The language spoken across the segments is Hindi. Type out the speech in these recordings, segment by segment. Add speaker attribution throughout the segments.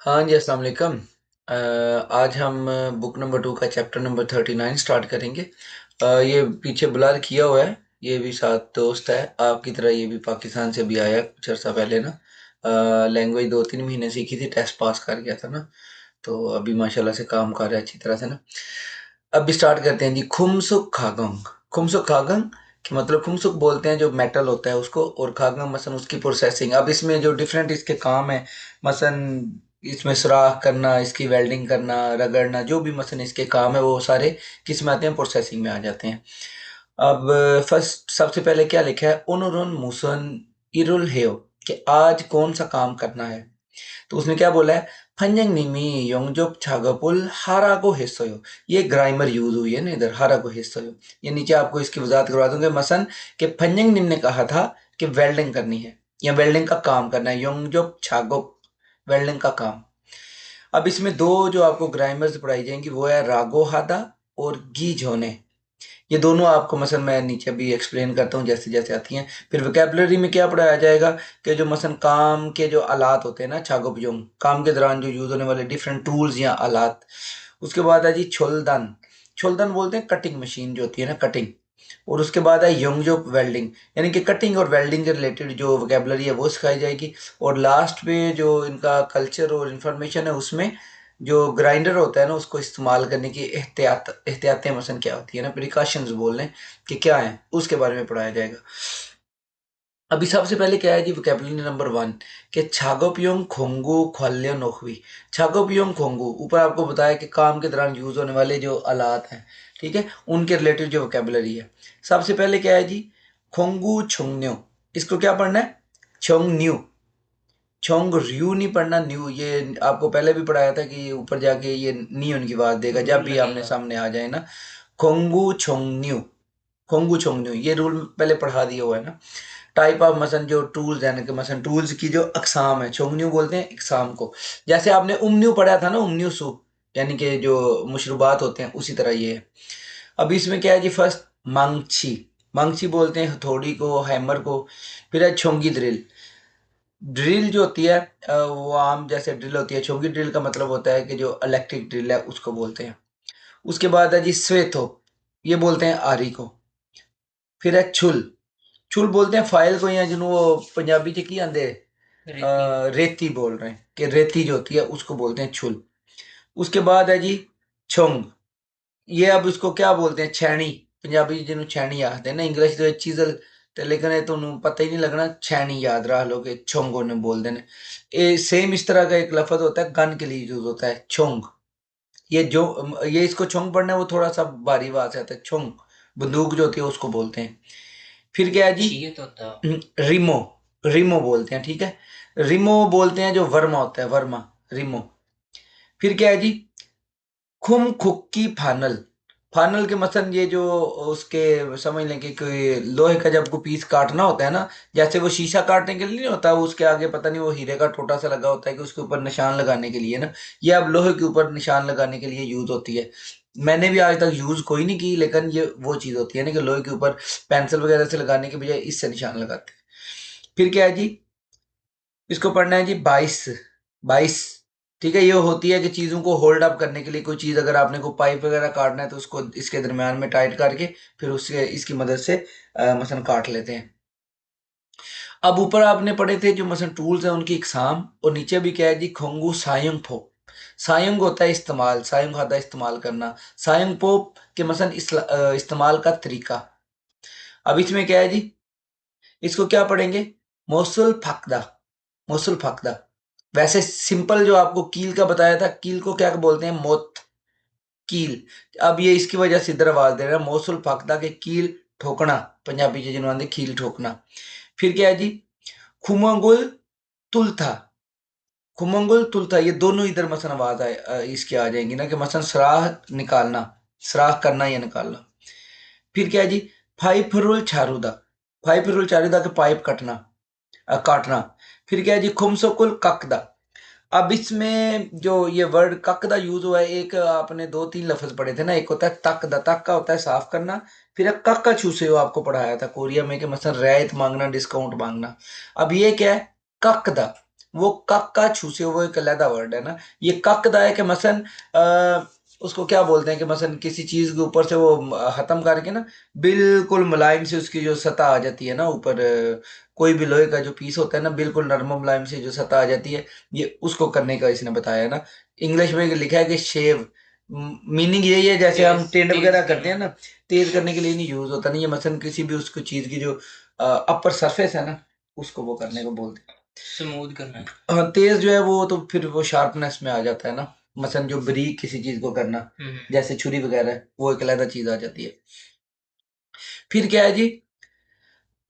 Speaker 1: हाँ जी, अस्सलाम वालेकुम। आज हम बुक नंबर 2 का चैप्टर नंबर 39 स्टार्ट करेंगे। ये पीछे ब्लर किया हुआ है। ये भी साथ दोस्त है आपकी तरह, ये भी पाकिस्तान से भी आया है कुछ अर्सा पहले ना। लैंग्वेज 2-3 महीने सीखी थी, टेस्ट पास कर गया था ना। तो अभी माशाल्लाह से काम कर रहा है अच्छी तरह से ना। अब स्टार्ट करते हैं जी। खुमसुक खागंग। खुमसुक खागंग कि मतलब खुमसुक बोलते हैं जो मेटल होता है उसको, और खागंग मसलन उसकी प्रोसेसिंग। अब इसमें जो डिफरेंट इसके काम है, मसलन इसमें सुराख करना, इसकी वेल्डिंग करना, रगड़ना, जो भी मसलन इसके काम है वो सारे किस में आते हैं, प्रोसेसिंग में आ जाते हैं। अब फर्स्ट सबसे पहले क्या लिखा है, उनुरुन मुसन इरुल हेयो, कि आज कौन सा काम करना है। तो उसने क्या बोला है, फंजंगनिमी योंगजोक छागपुल हारागो हिस्सोयो। ये ग्रामर यूज हुई है ना इधर, हारागो हिस्सोयो। ये नीचे आपको इसकी वजाहत करवा दूंगा। मसन कि फंजंगनिम ने कहा था कि वेल्डिंग करनी है या वेल्डिंग का काम करना है, योंगजोक छागो, वेल्डिंग का काम। अब इसमें दो जो आपको ग्रामर्स पढ़ाई जाएंगी वो है रागो हादा और गीज होने। ये दोनों आपको मसलन मैं नीचे भी एक्सप्लेन करता हूँ जैसे जैसे आती हैं। फिर वोकेबलरी में क्या पढ़ाया जाएगा कि जो मसलन काम के जो आलात होते हैं ना, छागोपयोंग, काम के दौरान जो यूज होने वाले डिफरेंट टूल्स या आलात। उसके बाद है जी छोलदन। छोलदन बोलते हैं कटिंग मशीन जो होती है ना, कटिंग। और उसके बाद है योंगजोक वेल्डिंग, यानी कि कटिंग और वेल्डिंग के रिलेटेड जो वोकेबलरी है वो सिखाई जाएगी। और लास्ट पे जो इनका कल्चर और इन्फॉर्मेशन है उसमें जो ग्राइंडर होता है ना उसको इस्तेमाल करने की एहतियातें मसलन क्या होती है ना, प्रिकॉशंस बोल लें कि क्या है, उसके बारे में पढ़ाया जाएगा। अभी सबसे पहले क्या है जी, वोकेबलरी नंबर 1 कि छागोपियोंग खोंगू ख्वाल्यो नोखवी। छागोपियोंग खोंगू, ऊपर आपको बताया कि काम के दौरान यूज होने वाले जो आलात हैं, ठीक है, उनके रिलेटेड जो वोकेबलरी है। सबसे पहले क्या है जी, खोंगू छोंगन्यो। इसको क्या पढ़ना है, छोंग न्यू। छोंग रियू नहीं पढ़ना, न्यू। ये आपको पहले भी पढ़ाया था कि ऊपर जाके ये नी उनकी आवाज देगा जब
Speaker 2: रूल
Speaker 1: भी आमने
Speaker 2: लगेगा।
Speaker 1: सामने आ जाए ना। खोंगू छोंगन्यू, खोंगू छोंगन्यू, ये रूल पहले पढ़ा दिया हुआ है ना। टाइप ऑफ मसन जो टूल्स हैं कि मसन टूल्स की जो अकसाम है, छोंगन्यू बोलते हैं इकसाम को। जैसे आपने उमन्यू पढ़ा था ना, उमन्यू सूप, यानी कि जो मशरूबात होते हैं, उसी तरह ये है। अब इसमें क्या है जी, फर्स्ट मंगछी। मंगछी बोलते हैं हथौड़ी को, हैमर को। फिर है छोंगी ड्रिल। ड्रिल जो होती है वो आम जैसे ड्रिल होती है। छोंगी ड्रिल का मतलब होता है कि जो इलेक्ट्रिक ड्रिल है उसको बोलते हैं। उसके बाद है जी स्वेथो, ये बोलते हैं आरी को। फिर है छुल। छुल बोलते हैं फाइल को, या जिन्हों वो पंजाबी च की आंदे
Speaker 2: रेती।
Speaker 1: रेती बोल रहे हैं, कि रेती जो होती है उसको बोलते हैं छुल। उसके बाद है जी छोंग। ये अब इसको क्या बोलते हैं, छैनी। पंजाबी च जिन्हों छैनी आखते हैं ना, इंग्लिश तो चीजल। ते लेकिन ये ਤੁਹਾਨੂੰ पता ही नहीं लगना, छैनी याद रख लो कि छोंग उन्हें बोलते हैं। ये सेम इस तरह का एक लफ्ज होता है, गन के लिए यूज होता है, छोंग। ये जो ये इसको छोंग पढ़ना है वो थोड़ा सा भारी आवाज से आता है, छोंग। बंदूक जो होती है उसको बोलते हैं। फिर क्या है जी,
Speaker 2: चाहिए तो था।
Speaker 1: रिमो। रिमो बोलते हैं, ठीक है। रिमो बोलते हैं जो वर्मा होता है, वर्मा, रिमो। फिर क्या है जी, खुम खुक्की फानल। फानल के मसन ये जो उसके समझ लें कि कोई लोहे का जब को पीस काटना होता है ना, जैसे वो शीशा काटने के लिए नहीं होता, वो उसके आगे पता नहीं वो हीरे का टोटा सा लगा होता है कि उसके ऊपर निशान लगाने के लिए ना। ये अब लोहे के ऊपर निशान लगाने के लिए यूज होती है। मैंने भी आज तक यूज कोई नहीं की, लेकिन ये वो चीज होती है ना कि लोहे के ऊपर पेंसिल वगैरह से लगाने के बजाय इससे निशान लगाते हैं। फिर क्या है जी, इसको पढ़ना है जी 22। 22, ठीक है। ये होती है कि चीज़ों को होल्ड अप करने के लिए, कोई चीज़ अगर आपने को पाइप वगैरह काटना है तो उसको इसके दरमियान में टाइट करके फिर उसके इसकी मदद से मसलन काट लेते हैं। अब ऊपर आपने पढ़े थे जो मसलन टूल्स हैं उनकी इकसाम, और नीचे भी क्या है जी, खोंगू सायुंग फो। सायुंग होता है इस्तेमाल, सायुंग खाता इस्तेमाल करना। सायुंग पो के मसलन इस्तेमाल का तरीका। अब इसमें क्या है जी, इसको क्या पढ़ेंगे, मौसुल फकदा। मौसुल फकदा। वैसे सिंपल जो आपको कील का बताया था, कील को क्या बोलते हैं, मोत, कील। अब ये इसकी वजह से इधर आवाज दे रहा है, मौसुल फकदा के कील ठोकना, पंजाबी च जिन्होंने आंदे कील ठोकना। फिर क्या है जी, खुमंगुल तुलथा। खुमंगुल तुलथा, ये दोनों इधर मसन आवाज आए इसकी आ जाएंगी ना, कि मसन सराह निकालना, सराह करना या निकालना। फिर क्या है जी, फाइफरुल चारुदा। फाइफरुल चारुदा के पाइप कटना, काटना। फिर क्या है जी, खुमसकुल ककदा। अब इसमें जो ये वर्ड ककदा यूज हुआ है, एक आपने 2-3 लफ्ज पढ़े थे ना, एक होता है तकदा, तक का होता है साफ करना। फिर एक कक का छूसे हो आपको पढ़ाया था कोरिया में कि मसलन रियायत मांगना, डिस्काउंट मांगना। अब ये क्या है, ककदा। वो कक का छू से वो एक अलहदा वर्ड है ना। ये कक दा है कि मसन उसको क्या बोलते हैं कि मसन किसी चीज के ऊपर से वो खत्म करके ना बिल्कुल मुलायम से उसकी जो सतह आ जाती है ना ऊपर, कोई भी लोहे का जो पीस होता है ना बिल्कुल नरम मुलायम से जो सतह आ जाती है, ये उसको करने का इसने बताया ना। इंग्लिश में लिखा है कि शेव, मीनिंग यही है जैसे हम टेंड वगैरह करते हैं ना, तेज करने के लिए नहीं यूज होता नहीं ये, मसलन किसी भी उसको चीज की जो अपर सरफेस है ना उसको वो करने को बोलते हैं, स्मूथ करना है। हाँ, तेज जो है वो तो फिर वो शार्पनेस में आ जाता है ना, मसलन जो बारीक किसी चीज को करना जैसे छुरी वगैरह है, वो एक अलग चीज आ जाती है। फिर क्या है जी,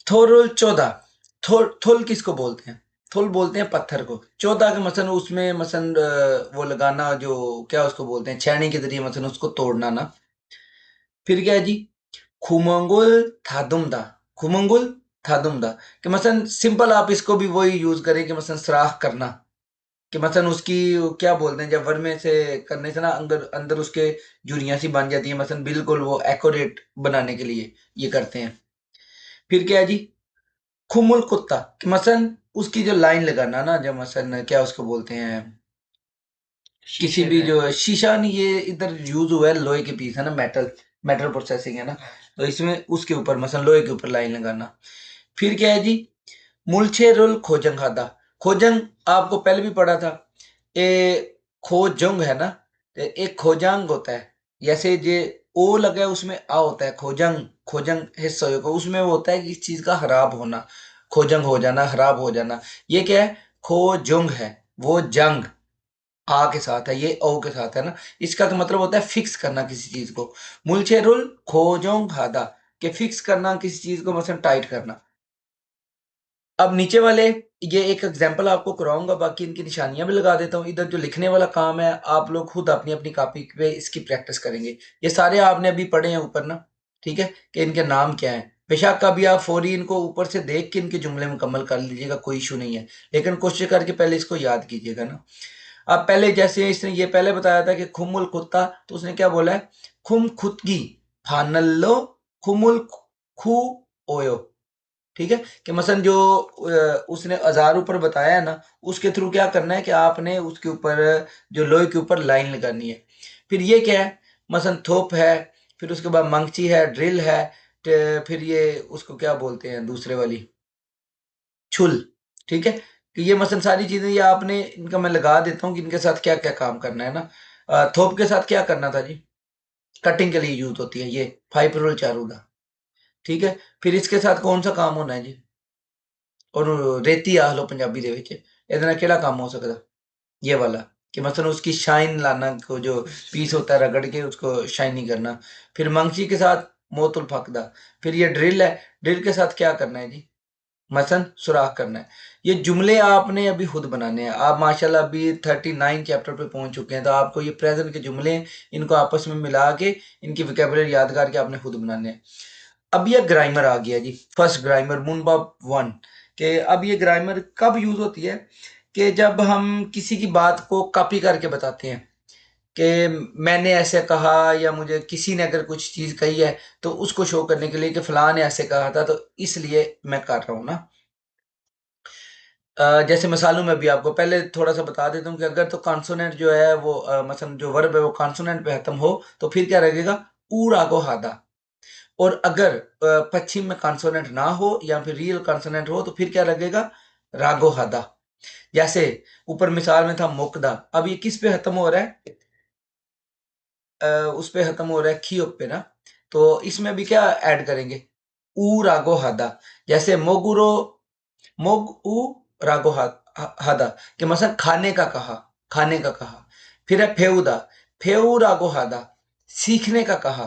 Speaker 1: थोरुल 14, थुल किसको बोलते हैं? थुल बोलते हैं पत्थर को। 14 के मसन उसमें मसन वो लगाना जो क्या उसको बोलते हैं, छेनी के जरिए मसन उसको तोड़ना ना। फिर क्या है जी, खुमंगुल थादुमदा, खुमंगुल थादुमदा कि मसन सिंपल आप इसको भी वही यूज करें कि मसन सराख करना, कि मसन उसकी क्या बोलते हैं जब वर में से करने से ना अंदर अंदर उसके जुड़ियां सी बन जाती है, मसन बिल्कुल वो एक्यूरेट बनाने के लिए ये करते हैं। फिर क्या है जी, खुमुल कुत्ता कि मसन उसकी जो लाइन लगाना ना, जब मसन क्या उसको बोलते हैं, किसी भी जो शीशा नहीं, ये इधर यूज हुआ है लोहे के पीस है ना, मेटल, मेटल प्रोसेसिंग है ना, तो इसमें उसके ऊपर मसन लोहे के ऊपर लाइन लगाना। फिर क्या है जी, मुलछे रुल खोजंग खादा, खोजंग आपको पहले भी पढ़ा था, ए खोजंग है ना, तो एक खोजंग होता है, जैसे जे ओ लगा है उसमें आ होता है, खोजंग, खोजंग हिस्सा होगा उसमें वो होता है कि इस चीज का खराब होना, खोजंग हो जाना, खराब हो जाना। ये क्या है, खोजुंग है, वो जंग आ के साथ है, ये ओ के साथ है ना, इसका तो मतलब होता है फिक्स करना किसी चीज को। मुलछे रुल खोजों खादा के फिक्स करना किसी चीज को, मतलब टाइट करना। अब नीचे वाले ये एक एग्जांपल आपको कराऊंगा, बाकी इनकी निशानियां भी लगा देता हूँ। इधर जो लिखने वाला काम है आप लोग खुद अपनी अपनी कॉपी पे इसकी प्रैक्टिस करेंगे। ये सारे आपने अभी पढ़े हैं ऊपर ना, ठीक है, कि इनके नाम क्या है। बेशक कभी आप फौरी इनको ऊपर से देख के इनके जुमले मुकम्मल कर लीजिएगा, कोई इशू नहीं है, लेकिन कोशिश करके पहले इसको याद कीजिएगा ना। अब पहले जैसे इसने ये पहले बताया था कि खुमुल कुत्ता, तो उसने क्या बोला है, खुम खुदगी फानल्लो खुमुल खू ओयो, ठीक है, कि मसन जो उसने औजार ऊपर बताया है ना, उसके थ्रू क्या करना है कि आपने उसके ऊपर जो लोहे के ऊपर लाइन लगानी है। फिर ये क्या है, मसन थोप है, फिर उसके बाद मंगची है, ड्रिल है, फिर ये उसको क्या बोलते हैं दूसरे वाली, छुल, ठीक है, कि ये मसन सारी चीजें ये आपने इनका मैं लगा देता हूँ कि इनके साथ क्या क्या काम करना है ना। थोप के साथ क्या करना था जी, कटिंग के लिए यूज होती है ये फाइब्रोल चारूदा, ठीक है। फिर इसके साथ कौन सा काम होना है जी, और रेती आख लो पंजाबी दे विच ਇਹਦੇ ਨਾਲ ਕਿਹੜਾ काम हो सकता, ये वाला, कि मतलब उसकी शाइन लाना, को जो पीस होता है रगड़ के उसको शाइनी करना। फिर मंगची के साथ मोतुल फकदा। फिर ये ड्रिल है, ड्रिल के साथ क्या करना है जी, मसन सुराख करना है। ये जुमले आपने अभी खुद बनाने हैं। आप माशाल्लाह अभी 39 चैप्टर पे पहुंच चुके हैं, तो आपको ये प्रेजेंट के जुमले हैं, इनको आपस में मिला के इनकी वोकैबुलरी याद करके आपने खुद बनाने हैं। अब ये ग्रामर आ गया जी, फर्स्ट ग्रामर मुनबा वन, के अब ये ग्रामर कब यूज होती है, कि जब हम किसी की बात को कॉपी करके बताते हैं, कि मैंने ऐसे कहा, या मुझे किसी ने अगर कुछ चीज कही है तो उसको शो करने के लिए कि फलां ने ऐसे कहा था, तो इसलिए मैं कर रहा हूं ना। जैसे मिसालों में भी आपको पहले थोड़ा सा बता देता हूँ कि अगर तो कॉन्सोनेंट जो है वो मतलब जो वर्ब है वो कॉन्सोनेंट पे खत्म हो तो फिर क्या रहेगा, ऊ रागो हादा। और अगर पश्चिम में कॉन्सोनेंट ना हो या फिर रियल कॉन्सोनेंट हो तो फिर क्या लगेगा, रागो हादा। जैसे ऊपर मिसाल में था मुकदा, अब ये किस पे खत्म हो रहा है, उस पे खत्म हो रहा है खियोक पे ना, तो इसमें भी क्या ऐड करेंगे, ऊ रागो हादा। जैसे मोगुरो, मोग ऊ रागो हादा, कि मतलब खाने का कहा, खाने का कहा। फिर है फेउदा, फेउ रागो हादा, सीखने का कहा।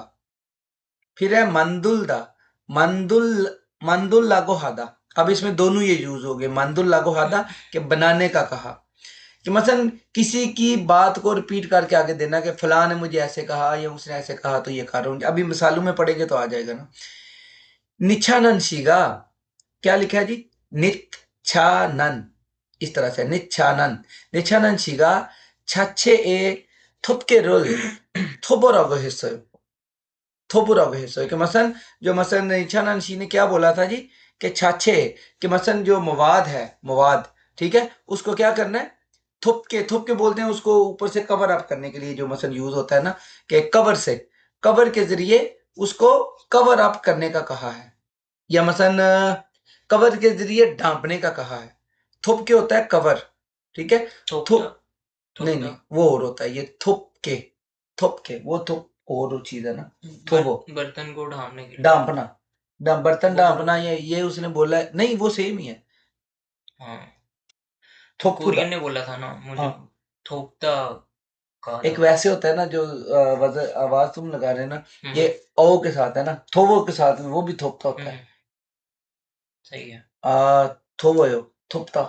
Speaker 1: फिर है मंदुलदा, मंदुल, मंदुल लागो हादा। अब इसमें दोनों ये यूज हो गए, मंदुल लागो हादा कि बनाने का कहा, कि मसलन किसी की बात को रिपीट करके आगे देना कि फलां ने मुझे ऐसे कहा या उसने ऐसे कहा तो ये कर रहा हूँ। अभी मिसालों में पढ़ेंगे तो आ जाएगा ना। निच्छानन शिगा, क्या लिखा है जी, निच्छानन, इस तरह से निच्छानन, निच्छानन शिगा छाछे ए थुपके रोल थोबोरागो हिस्सा, थोबोरागो हिस्सा, कि मसलन जो मसलन निच्छानन शी ने क्या बोला था जी, कि छाछे, कि मसलन जो मवाद है, मवाद ठीक है, उसको क्या करना है, थुप के बोलते हैं उसको, ऊपर से कवर अप करने के लिए जो मसल यूज होता है ना, कि कवर के जरिए उसको कवर अप करने का कहा है, या मसन कवर के जरिए ढांपने का कहा है। थुप के होता है कवर, ठीक है, थुप नहीं नहीं वो और होता है, ये थुप के वो थुप और चीज है ना, थोबो
Speaker 2: बर्तन को ढांपने के लिए,
Speaker 1: ढांपना, बर्तन ढांपना, ये उसने बोला है, नहीं वो सेम ही है।
Speaker 2: हाँ,
Speaker 1: थोपुदा,
Speaker 2: कोरियन ने बोला था ना मुझे,
Speaker 1: हाँ
Speaker 2: थोपता कहा
Speaker 1: एक
Speaker 2: था।
Speaker 1: वैसे होता है ना जो आवाज तुम लगा रहे हो ना, ये ओ के साथ है ना, थोवो के साथ में वो भी थोपता होता है।
Speaker 2: सही है।
Speaker 1: थोवयो, थोपता,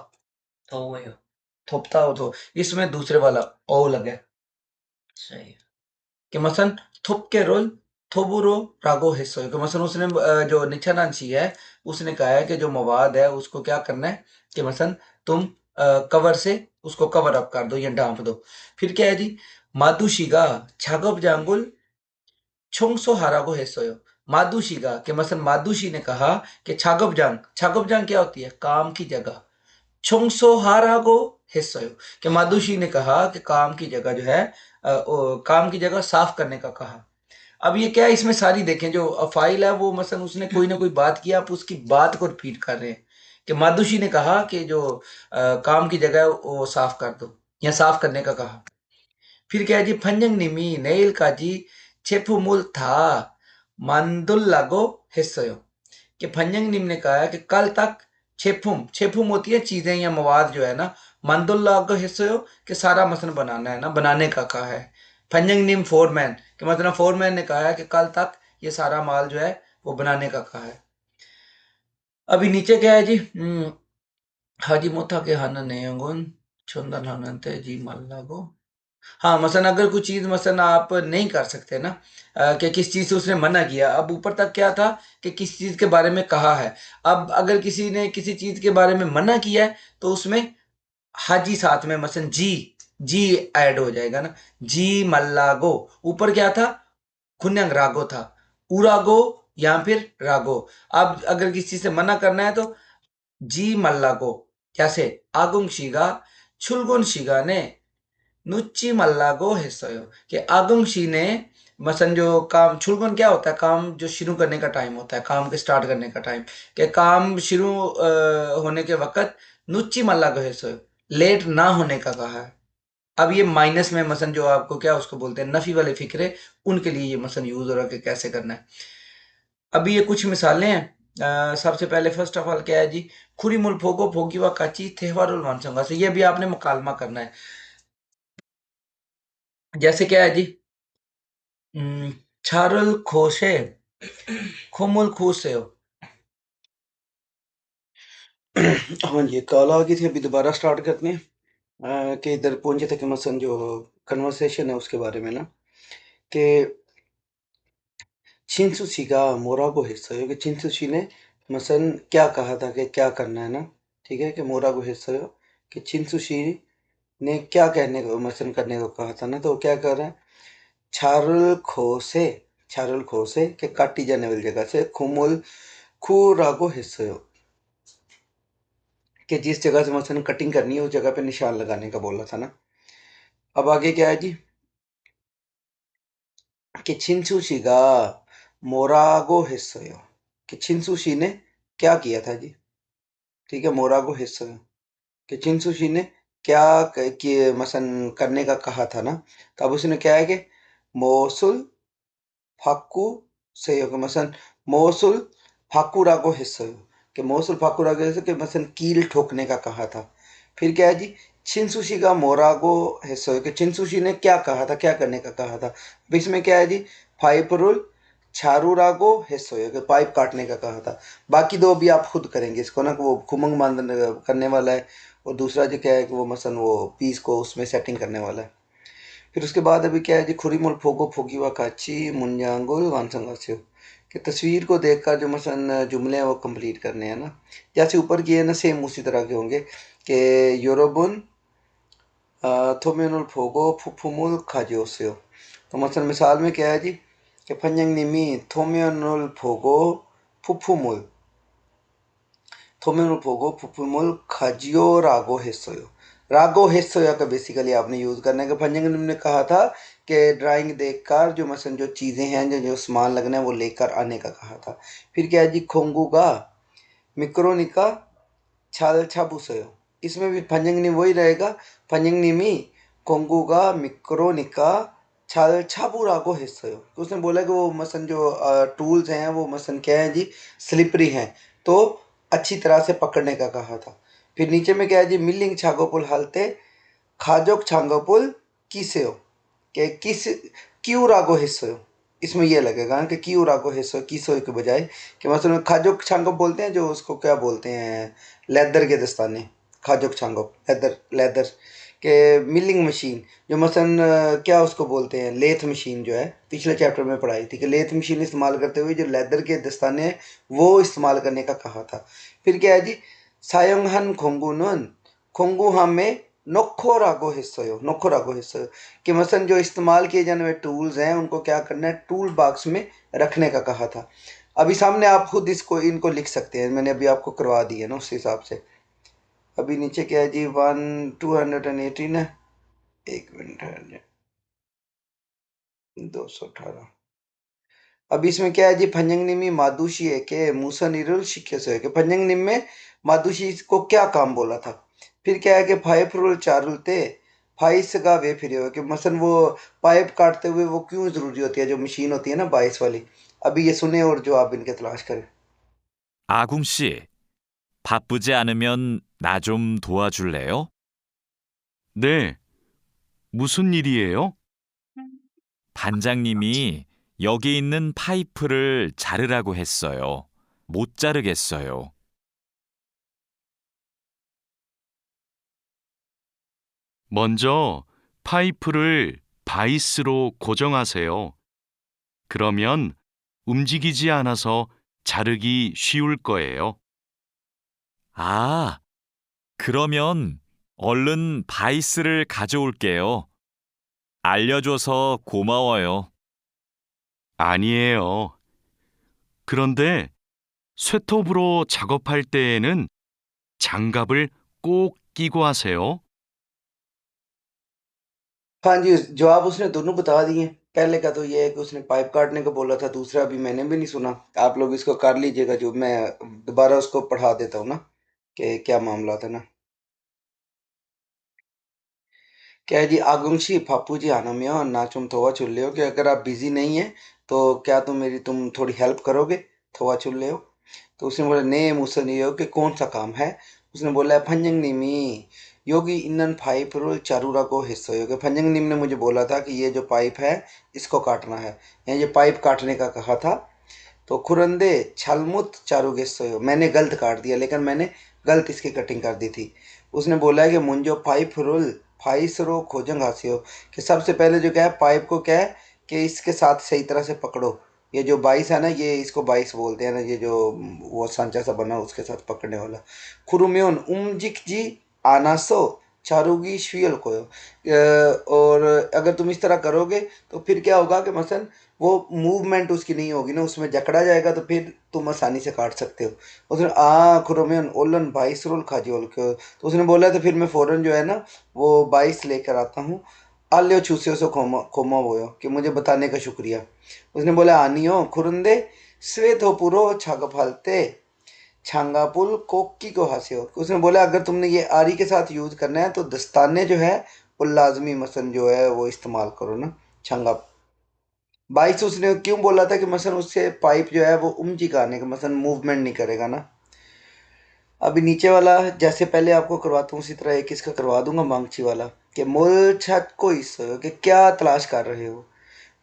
Speaker 2: थोवयो,
Speaker 1: थोपता हो तो इसमें दूसरे वाला ओ लगे,
Speaker 2: सही है।
Speaker 1: कि मसन थुप के रोल थोबुरो रागो हिस्सो, कि मसन उसने जो निचानांशी है उसने कहा है कि जो मवाद है उसको क्या करना है, कि मसन तुम कवर से उसको कवर अप कर दो या ढांप दो। फिर क्या है जी, मादुशिगा छागब जांगुल छोंगसो हारागो हेसोयो, मादुशिगा के मसन मादुशी ने कहा कि छागब जांग क्या होती है, काम की जगह, छोंगसो हारागो हिस्सोयो, कि मादुशी ने कहा कि काम की जगह जो है काम की जगह साफ करने का कहा। अब ये क्या है, इसमें सारी देखें जो फाइल है वो मसन उसने कोई ना कोई बात की, आप उसकी बात को रिपीट कर रहे हैं, कि मादुशी ने कहा कि जो काम की जगह है वो साफ कर दो, या साफ करने का कहा। फिर क्या है जी, फंजंग निमी नेल का जी छेफुमुल था मंदुल लागो हिस्सोयो, कि फंजंग निम ने कहा है कि कल तक छेफुम होती है चीजें या मवाद जो है ना, मंदुल लागो हिस्सोयो कि सारा मसन बनाना है ना, बनाने का कहा है। फंजंग निम फोरमैन कि मतलब फोरमैन ने कहा है कि कल तक ये सारा माल जो है वो बनाने का कहा है। अभी नीचे क्या है जी, हाजी मोथा के हनन नेगुन चुंदन हननते जी मल्लागो। हाँ, मसलन अगर कोई चीज़ मसलन आप नहीं कर सकते ना, कि किस चीज़ से उसने मना किया, अब ऊपर तक क्या था कि किस चीज़ के बारे में कहा है, अब अगर किसी ने किसी चीज़ के बारे में मना किया है तो उसमें हाजी साथ में मसलन जी ऐड हो जाएगा ना, जी मल्लागो, ऊपर क्या था, खुन्यंग रागो था, उरागो या फिर रागो। अब अगर किसी चीज़ से मना करना है तो जी मल्लागो, कैसे, आगुंग शिगा छुलगुन शिगा ने नुच्ची मल्लागो हिस्सोयो, कि आगमशी ने मसन जो काम छुलगन क्या होता है, काम जो शुरू करने का टाइम होता है, काम के स्टार्ट करने का टाइम, कि काम शुरू होने के वक्त नुच्ची मल्लागो हिस्सोयो, लेट ना होने का कहा है। अब ये माइनस में मसन जो आपको क्या उसको बोलते हैं नफी वाले फिक्रे, उनके लिए ये मसन यूज हो रहा है कि कैसे करना है। अभी ये कुछ मिसालें हैं। सबसे पहले फर्स्ट ऑफ ऑल क्या है जी, खुरी मुल फोगो फोगी व काची त्योहारुल वानसंगा से, ये भी आपने मुकालमा करना है। जैसे क्या है जी, छारुल खोशे खुमुल खुशेयो। हाँ जी, कॉल आ गई थी, अभी दोबारा स्टार्ट करते हैं। कि इधर पहुंचे थे कि मसन जो कन्वर्सेशन है उसके बारे में ना, कि छिंसुशी का मोरागो हिस्सा है, कि छिंसुशी ने मसन क्या कहा था कि क्या करना है ना, ठीक है, कि मोरागो हिस्सा हो, कि छिंसुशी ने क्या कहने को मसन करने को कहा था ना, तो वो क्या कर रहे हैं, छारुल खोसे के काटी जाने वाली जगह से खुमुल खू रागो हिस्सा हो, कि जिस जगह से मसलन कटिंग करनी है उस जगह पे निशान लगाने का बोला था ना। अब आगे क्या है जी, कि छिंसुशी का मोरागो हिस्सोयो, कि छिंसुशी ने क्या किया था जी, ठीक है, मोरागो हिस्सोयो, कि छिंसुशी ने क्या कि मसन करने का कहा था ना, तो अब उसने क्या है कि मोसुल फाकू से हो, कि मसन मोसुल फाकुरागो हिस्सोयो, कि मोसुल फाकुरागो हिस्सो के मसन कील ठोकने का कहा था। फिर क्या है जी, छिंसुशी का मोरागो हिस्सोयो, कि छिंसुशी ने क्या कहा था, क्या करने का कहा था। अब इसमें क्या है जी, फाइपरुल छारूरागो हिस्सोयो, कि पाइप काटने का कहा था। बाकी दो भी आप खुद करेंगे इसको ना, कि वो खुमंग बांध करने वाला है, और दूसरा जो क्या है कि वो मसन वो पीस को उसमें सेटिंग करने वाला है। फिर उसके बाद अभी क्या है जी, खुरीमुल फोगो फोगीवा काची मुंजांगुल वानसंगास्यो, कि तस्वीर को देखकर जो मसन जुमले हैं वो कंप्लीट करने हैं ना, जैसे ऊपर किए ना सेम उसी तरह के होंगे, कि योरोबुन थोमेनुल फोगो फुफुमुल खाजियोस्यो। तो मसल मिसाल में क्या है जी, कि फंजंग निमी थोमेनुल फोगो फुफुमुल, 토메노 보고 부품을 가지요 रागो हिस्सोयो। रागो हिस्सोया का बेसिकली आपने यूज करना है कि भंजन ने कहा था कि ड्राइंग देखकर जो मसन जो चीजें हैं जो जो सामान लगना है वो लेकर आने का कहा था। फिर क्या है जी, खोंगूगा मिक्रोनिका छाल छाबुसयो। इसमें भी फंजंगनी वही रहेगा। फंजंगनी में कोंगूगा मिक्रोनिका छाल छाबुरा को हिस्सयो। तो उसने बोला कि वो मसन जो टूल्स हैं वो मसन क्या है जी, स्लिपरी हैं, तो अच्छी तरह से पकड़ने का कहा था। फिर नीचे में क्या है जी, मिलिंग छागोपुल हलते खाजोक छांगोपुल किसेयो के किस क्यों रागो हिस्सो। इसमें ये लगेगा कि क्यों रागो हिस्सो किसो के बजाय कि मतलब खाजोक छांगो बोलते हैं जो उसको क्या बोलते हैं, लेदर के दस्ताने। खाजोक छांगो लेदर लेदर के मिलिंग मशीन जो मसन क्या उसको बोलते हैं, लेथ मशीन जो है पिछले चैप्टर में पढ़ाई थी कि लेथ मशीन इस्तेमाल करते हुए जो लेदर के दस्ताने हैं वो इस्तेमाल करने का कहा था। फिर क्या है जी, सायंगहन खोंगुनन खोंगू हम में नोखोरागो हिस्सोयो नोखोरागो हिस्सोयो कि मसन जो इस्तेमाल किए जाने वाले टूल्स हैं उनको क्या करना है, टूल बॉक्स में रखने का कहा था। अभी सामने आप खुद इसको इनको लिख सकते हैं, मैंने अभी आपको करवा दी है ना उस हिसाब से। अभी नीचे क्या है जी, 218 है, 1 मिनट है, 218। अब इसमें क्या है जी, फंजंगनिमी मादुशी है के मूसा निरुल शिक्के से है कि फंजंगनिम में मादुशी को क्या काम बोला था। फिर क्या है कि फाइव रुल चारुलते फाइस का वे फिर हो कि मसन वो पाइप काटते हुए वो क्यों जरूरी होती है, जो मशीन होती है ना बाइस वाली। अभी ये सुने और जो आप इनके तलाश करें।
Speaker 3: 아궁 씨, 바쁘지 않으면 나 좀 도와줄래요?
Speaker 4: 네, 무슨 일이에요?
Speaker 3: 반장님이 여기 있는 파이프를 자르라고 했어요. 못 자르겠어요.
Speaker 4: 먼저 파이프를 바이스로 고정하세요. 그러면 움직이지 않아서 자르기 쉬울 거예요.
Speaker 3: 아, 그러면 얼른 바이스를 가져올게요. 알려줘서 고마워요.
Speaker 4: 아니에요. 그런데 쇠톱으로 작업할 때에는 장갑을 꼭 끼고 하세요.
Speaker 1: हाँ जी, जवाब उसने दोनों बता दिए। पहले का तो ये है कि उसने पाइप काटने को बोला था, दूसरा अभी मैंने भी नहीं सुना। आप लोग इसको कर लीजिएगा, जो मैं दोबारा उसको पढ़ा देता हूँ ना कि क्या मामला था ना। क्या है जी, आगुंशी फापू जी आना मियाँ ना तुम थोड़ा चुन ले हो कि अगर आप बिजी नहीं है तो क्या तुम थोड़ी हेल्प करोगे, थोड़ा चुन ले हो। तो उसने बोला ने मुझसे नहीं हो कि कौन सा काम है। उसने बोला है फंजंग निमी योगी इन्नन पाइप रोल चारूरा को हिस्सा योगी। फंजंग निम ने मुझे बोला था कि ये जो पाइप है इसको काटना है, ये पाइप काटने का कहा था। तो खुरंदे छलमुत चारुगेसोयो, मैंने गलत काट दिया, लेकिन मैंने गलत इसकी कटिंग कर दी थी। उसने बोला है कि मुंजो पाइप रोल फाइसरो खोजंग हासियो कि सबसे पहले जो क्या है पाइप को क्या है कि इसके साथ सही तरह से पकड़ो। ये जो बाइस है ना, ये इसको बाइस बोलते हैं ना, ये जो वो सांचा सा बना उसके साथ पकड़ने वाला। खुरुम्योन उमजिक जी आनासो चारुगी श्वियल को। और अगर तुम इस तरह करोगे तो फिर क्या होगा कि मसन वो मूवमेंट उसकी नहीं होगी ना, उसमें जकड़ा जाएगा, तो फिर तुम आसानी से काट सकते हो। उसने खुरमेन ओलन 22 रोल खाजी के। तो उसने बोला तो फिर मैं फ़ौरन जो है ना वो 22 लेकर आता हूँ। आल्यो छूसियो से खोमा खोमा वो कि मुझे बताने का शुक्रिया। उसने बोला आनियो खुरुंदे श्वेत हो पुरो छाग फालते छांगापुल कोक्की को हासियो। उसने बोला अगर तुमने ये आरी के साथ यूज करना है तो दस्ताने जो है वो लाजमी मसन जो है वो इस्तेमाल करो ना, छंगा। 22 उसने क्यों बोला था कि मसन उससे पाइप जो है वो उमजी का आने का मसन मूवमेंट नहीं करेगा ना। अभी नीचे वाला जैसे पहले आपको करवाता हूँ उसी तरह एक इसका करवा दूंगा, मांगची वाला कि मोल छत को इस कि क्या तलाश कर रहे हो।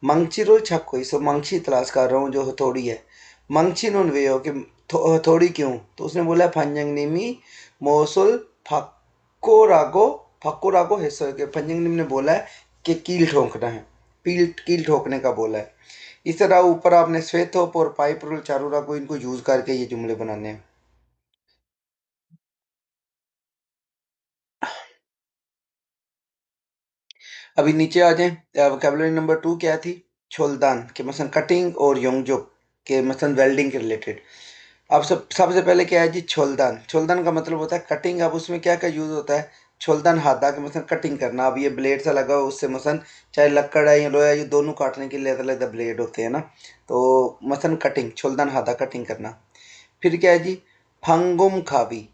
Speaker 1: मंगची रोल छक को इस मंगची तलाश कर रहा हूँ जो हथौड़ी है। मंगची नुन वे हो कि हथौड़ी क्यों। तो उसने बोला फंजंग निमी मोसुल फक्को रागो हिस्सा के फंजंग निम ने बोला है कि कील ठोकना है, कील ठोकने का बोला है। इस तरह ऊपर आपने श्वेतोप और पाइप रोल चारूरा को इनको यूज करके ये जुमले बनाने हैं। अभी नीचे आ जाए। वोकेबलरी नंबर 2 क्या थी, छोलदान के मसन कटिंग और योंगजुक के मसन वेल्डिंग के रिलेटेड। अब सबसे पहले क्या है जी, छोलदान। छोलदान का मतलब होता है कटिंग। अब उसमें क्या क्या यूज होता है, छोलदान हादा के मसन कटिंग करना। अब ये ब्लेड सा लगा हो, उससे मसन चाहे लक्कड़ है या लोहा है, ये दोनों काटने के लिए अलग अलग ब्लेड होते हैं ना, तो मसन कटिंग, छोलदान हादा कटिंग करना। फिर क्या है जी, फंगुम खावी।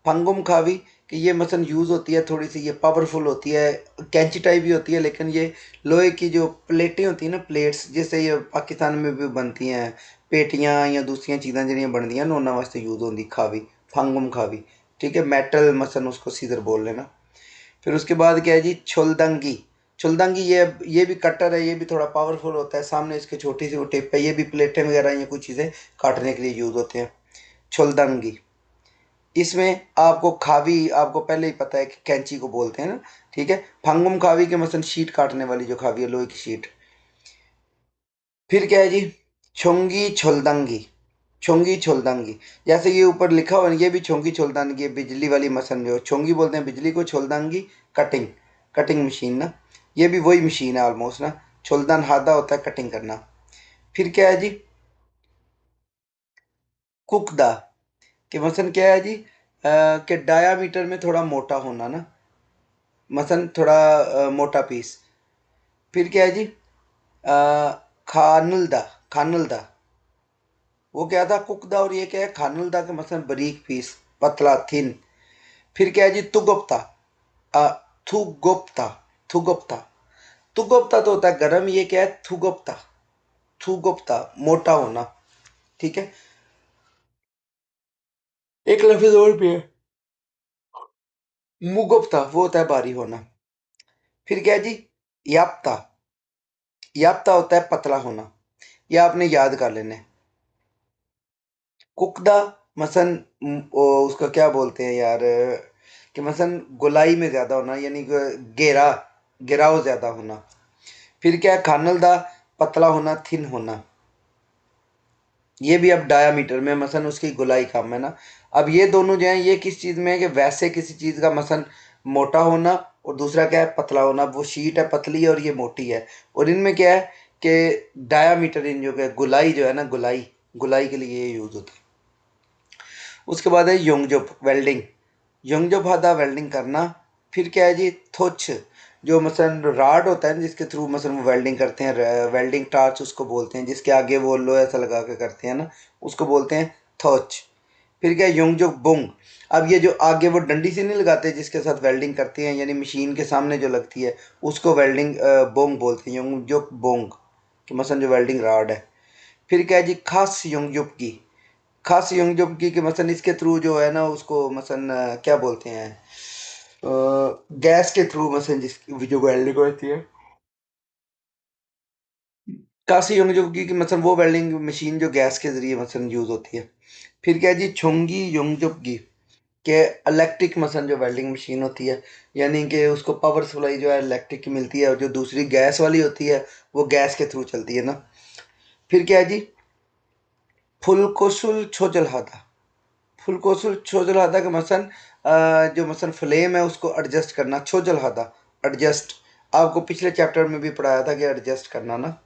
Speaker 1: फंगुम खावी कि ये मसन यूज़ होती है, थोड़ी सी ये पावरफुल होती है, कैंची टाइप भी होती है, लेकिन ये लोहे की जो प्लेटें होती हैं ना, प्लेट्स, जिससे ये पाकिस्तान में भी बनती हैं पेटियां या दूसरी चीज़ां जड़ियां बनती हैं ना, उन्होंने वास्ते यूज़ होती खावी, फंगुम खावी। ठीक है, मेटल मसन उसको सीधर बोल लेना। फिर उसके बाद क्या है जी, छुलदंगी। छुलदंगी ये भी कटर है, ये भी थोड़ा पावरफुल होता है, सामने इसके छोटी सी वो टिप है, ये भी प्लेटें वगैरह या कुछ चीज़ें काटने के लिए यूज़ होते हैं। छुलदंगी। इसमें आपको खावी, आपको पहले ही पता है कि कैंची को बोलते हैं ना, ठीक है। फंगुम खावी के मसन शीट काटने वाली जो खावी है, लोहे की शीट। फिर क्या है जी, छोंगी छोलदंगी। छोंगी छोलदंगी, जैसे ये ऊपर लिखा हुआ है, ये भी छोंगी छोलदंगी है, बिजली वाली मशीन जो छोंगी बोलते हैं बिजली को, छोलदंगी कटिंग, कटिंग मशीन ना, ये भी वही मशीन है ऑलमोस्ट ना। छोलदन हादा होता है कटिंग करना। फिर क्या है जी, कुकदा कि मसन क्या है जी, कि डायामीटर में थोड़ा मोटा होना ना, मसन थोड़ा मोटा पीस। फिर क्या है जी, खानुलदा। खानुलदा वो क्या था, कुकदा, और ये क्या है खानुलदा के मसन बारीक पीस, पतला थिन। फिर क्या है जी, तुगुप्ता। अ, थुगुप्ता। थुगुप्ता। थुगुप्ता तो होता है गरम, ये क्या है थुगुप्ता। थुगुप्ता मोटा होना, ठीक है। एक लफ्ज और भी है, मुगुप्ता, वो होता है भारी होना। फिर क्या है जी, याप्ता। याप्ता होता है पतला होना, यह आपने याद कर लेना है। कुकदा मसन उसका क्या बोलते हैं यार, कि मसन गोलाई में ज्यादा होना, यानी गेरा, गिराव ज्यादा होना। फिर क्या है खानलदा, पतला होना, थिन होना। ये भी अब डायामीटर में मसन उसकी गोलाई कम है ना। अब ये दोनों जो है, ये किस चीज में है, कि वैसे किसी चीज का मसन मोटा होना, और दूसरा क्या है पतला होना। वो शीट है पतली है और ये मोटी है, और इनमें क्या है कि डायामीटर, इन जो है गोलाई जो है ना, गोलाई, गोलाई के लिए ये यूज होता है। उसके बाद है योंगजोब, वेल्डिंग। योंगजोब हादा वेल्डिंग करना। फिर क्या है जी, थोच, जो मसलन राड होता है ना, जिसके थ्रू मसलन वो वेल्डिंग करते हैं, वेल्डिंग टार्च उसको बोलते हैं, जिसके आगे वो लोहा सा लगा के करते हैं ना, उसको बोलते हैं थोच। फिर क्या है योंगजोग बोंग। अब ये जो आगे वो डंडी से नहीं लगाते जिसके साथ वेल्डिंग करते हैं, यानी मशीन के सामने जो लगती है, उसको वेल्डिंग बोंग बोलते हैं, योंगजोग बोंग, कि मसलन जो वेल्डिंग राड है। फिर क्या है जी, खास योंगजोब की। खास योंगजोब की कि मसलन इसके थ्रू जो है ना, उसको मसलन क्या बोलते हैं, गैस के थ्रू मसलन जिसकी जो वेल्डिंग होती है, काशी योंगजोगी की मतलब वो वेल्डिंग मशीन जो गैस के जरिए मसलन यूज होती है। फिर क्या है जी, छोंगी योंगजोगी के इलेक्ट्रिक मसलन जो वेल्डिंग मशीन होती है, यानी कि उसको पावर सप्लाई जो है इलेक्ट्रिक की मिलती है, और जो दूसरी गैस वाली होती है वो गैस के थ्रू चलती है ना। फिर क्या है जी, फुलकोसुल छोजलहादा। फुलकोसुल छोजलहादा का मसलन जो मसलन फ्लेम है उसको एडजस्ट करना, छोजलहादा, एडजस्ट। आपको पिछले चैप्टर में भी पढ़ाया था कि एडजस्ट करना ना,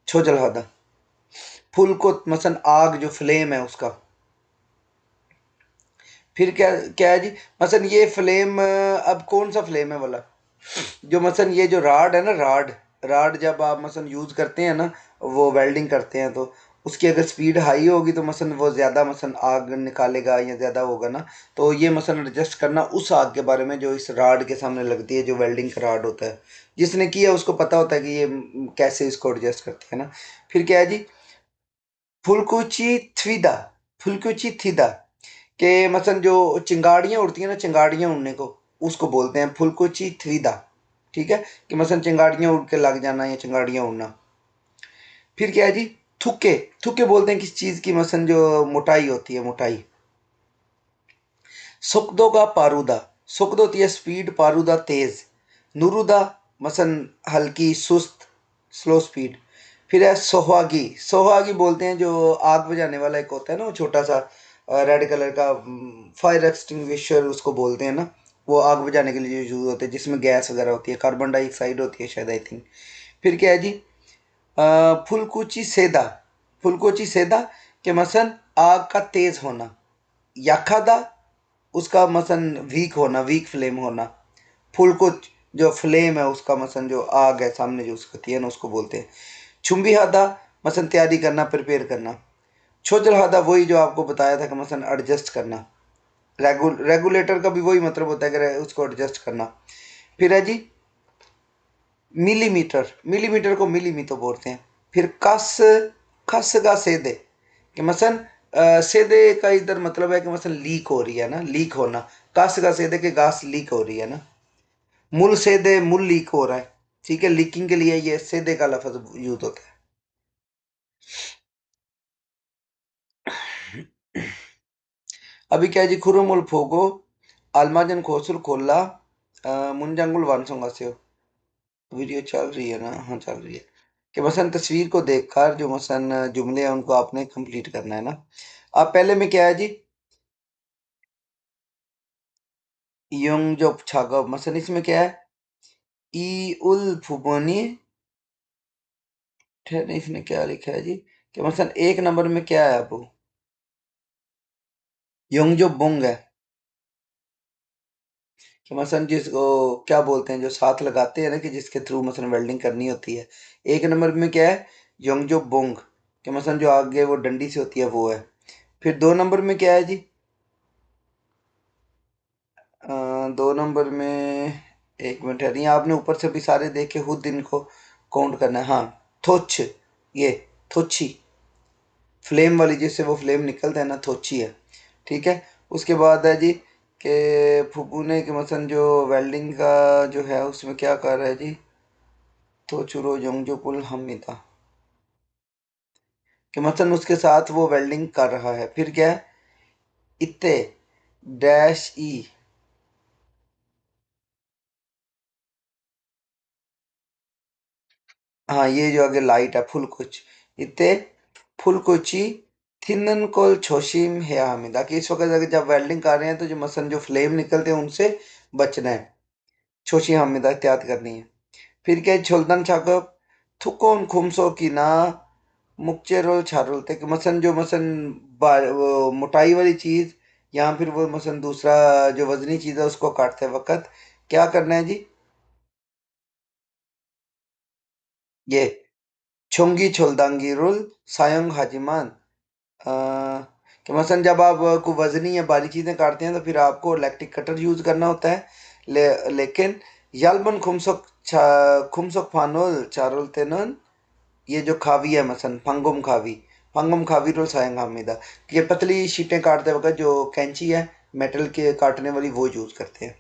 Speaker 1: छोजलहादा। फुल को मसन आग, जो फ्लेम है उसका। फिर क्या क्या है जी, मसन ये फ्लेम, अब कौन सा फ्लेम है वाला, जो मसन ये जो राड है ना, राड, राड जब आप मसन यूज करते हैं ना, वो वेल्डिंग करते हैं, तो उसकी अगर स्पीड हाई होगी तो मसन वो ज़्यादा मसन आग निकालेगा या ज़्यादा होगा ना। तो ये मसन एडजस्ट करना उस आग के बारे में जो इस राड के सामने लगती है, जो वेल्डिंग का राड होता है, जिसने किया उसको पता होता है कि ये कैसे इसको एडजस्ट करते हैं ना। फिर क्या है जी, फुलकुची थ्विदा। फुलकुची थीदा के मसन जो चिंगाड़ियाँ उड़ती हैं ना, चिंगाड़ियाँ उड़ने को, उसको बोलते हैं फुलकुची थ्विदा। ठीक है, कि मसन चिंगाड़ियाँ उड़ के लग जाना या चिंगाड़ियाँ उड़ना। फिर क्या है जी, थुक्के। थुक्के बोलते हैं किस चीज़ की, मसन जो मोटाई होती है, मोटाई। सुखदो का पारूदा। सुखद होती है स्पीड, पारूदा तेज। नुरुदा मसन हल्की सुस्त, स्लो स्पीड। फिर है सोहागी। सोहागी बोलते हैं जो आग बुझाने वाला एक होता है ना, वो छोटा सा रेड कलर का फायर एक्सटिंग्विशर उसको बोलते हैं ना, वो आग बुझाने के लिए यूज होते हैं, जिसमें गैस वगैरह होती है, कार्बन डाइऑक्साइड होती है शायद, आई थिंक। फिर क्या है जी, फुलकुची सेदा। फुलकुची सेदा कि मसन आग का तेज होना, याखादा उसका मसन वीक होना, वीक फ्लेम होना, फुल कुछ जो फ्लेम है उसका मसन जो आग है सामने जो उसकी है ना उसको बोलते हैं। चुंबी हादा मसन तैयारी करना, प्रिपेयर करना। छोजल हादा वही जो आपको बताया था कि मसन एडजस्ट करना। रेगुलेटर का भी वही मतलब होता है कि उसको एडजस्ट करना। फिर है जी मिलीमीटर, मिलीमीटर को मिलीमीटर बोलते हैं। फिर कस, खस का सेदे कि मसन सेदे का इधर मतलब है कि मसन लीक हो रही है ना, लीक होना। कस का सेदे के घास लीक हो रही है ना। मूल सेदे मूल लीक हो रहा है, ठीक है, लीकिंग के लिए ये सेदे का लफ्ज यूज होता है। अभी क्या है जी, खुरुमुल फोगो आलमाजन खोसुल खोला मुंजंगुल वानसोंगासेओ। वीडियो चल रही है ना? हाँ चल रही है। कि मसन तस्वीर को देखकर जो मसन जुमले हैं उनको आपने कंप्लीट करना है ना। अब पहले में क्या है जी, यंग जो छागब मसन इसमें क्या है, ई उल फुबोनी, ठहर इसमें क्या लिखा है जी, कि मसन एक नंबर में क्या है अब, यंग जो बुंग है कि मसन जिसको क्या बोलते हैं, जो साथ लगाते हैं ना कि जिसके थ्रू मसन वेल्डिंग करनी होती है। एक नंबर में क्या है, यंग जो बुंग कि मसन जो आगे वो डंडी से होती है वो है। फिर दो नंबर में क्या है जी, दो नंबर में, एक मिनट है नहीं, आपने ऊपर से भी सारे देखे खुद इनको काउंट करना है। हाँ थोच, ये थोची फ्लेम वाली जिससे वो फ्लेम निकलता है ना, थोची है, ठीक है। उसके बाद है जी कि फुप्पू ने कि मसन जो वेल्डिंग का जो है उसमें क्या कर रहा है जी, तो चुरो जोंगजो पुल हमिता कि मसन उसके साथ वो वेल्डिंग कर रहा है। फिर क्या है, इत्ते डैश ई, हाँ ये जो आगे लाइट है फुल कुछ, इतने फुल कुची थिनन कोल छोशिम है हमिदा कि इस वक्त अगर जब वेल्डिंग कर रहे हैं तो जो मसन जो फ्लेम निकलते हैं उनसे बचना है, छोशी हमिदा एहतियात करनी है। फिर क्या है, छोलदन छाकब थुकोन खुमसो की ना मुक्चे रोल छारोलते कि मसन जो मसन वो मोटाई वाली चीज या फिर वो मसन दूसरा जो वजनी चीज है उसको काटते वक्त क्या करना है जी, ये छोंगी छोलदांगी रुल सायंग हाजिमान। अ, कि मसलन जब आप को वजनी या बारीक चीज़ें काटते हैं तो फिर आपको इलेक्ट्रिक कटर यूज़ करना होता है। लेकिन यलबन खुमसोक फानोल चारोल तेनन, ये जो खावी है मसन फंगुम खावी रोल सायंग हामिदा, ये पतली शीटें काटते वक्त जो कैंची है मेटल के काटने वाली वो यूज़ करते हैं।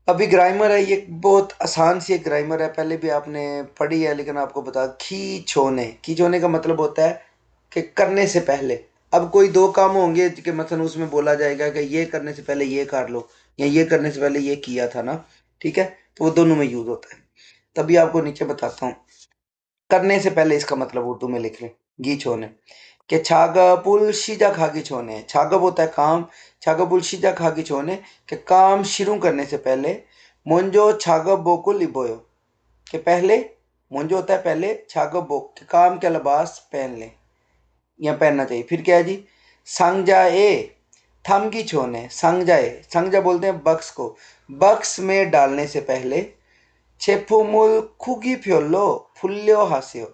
Speaker 1: अभी ग्रामर है, ये बहुत आसान सी एक ग्रामर है, पहले भी आपने पढ़ी है लेकिन आपको बता, खी छोने का मतलब होता है कि करने से पहले। अब कोई दो काम होंगे कि मतलब उसमें बोला जाएगा कि ये करने से पहले ये कर लो या ये करने से पहले ये किया था ना, ठीक है, तो वो दोनों में यूज होता है। तभी आपको नीचे बताता हूँ, करने से पहले इसका मतलब उर्दू में लिख लें, गी छोने कि छागपुल शीजा खागी छोने, छागप होता है काम, छागपुल शीजा खागी छोने कि काम शुरू करने से पहले मुंजो छागप बोकुल लिबोयो कि पहले, मुंजो होता है पहले, छागप बोक कि काम के लिबास पहन ले या पहनना चाहिए। फिर क्या है जी, संगजा ए थमकी छोने, संगजा बोलते हैं बक्स को, बक्स में डालने से पहले छेफुमुल खुगी फ्योलो फुल्यो हास्यो,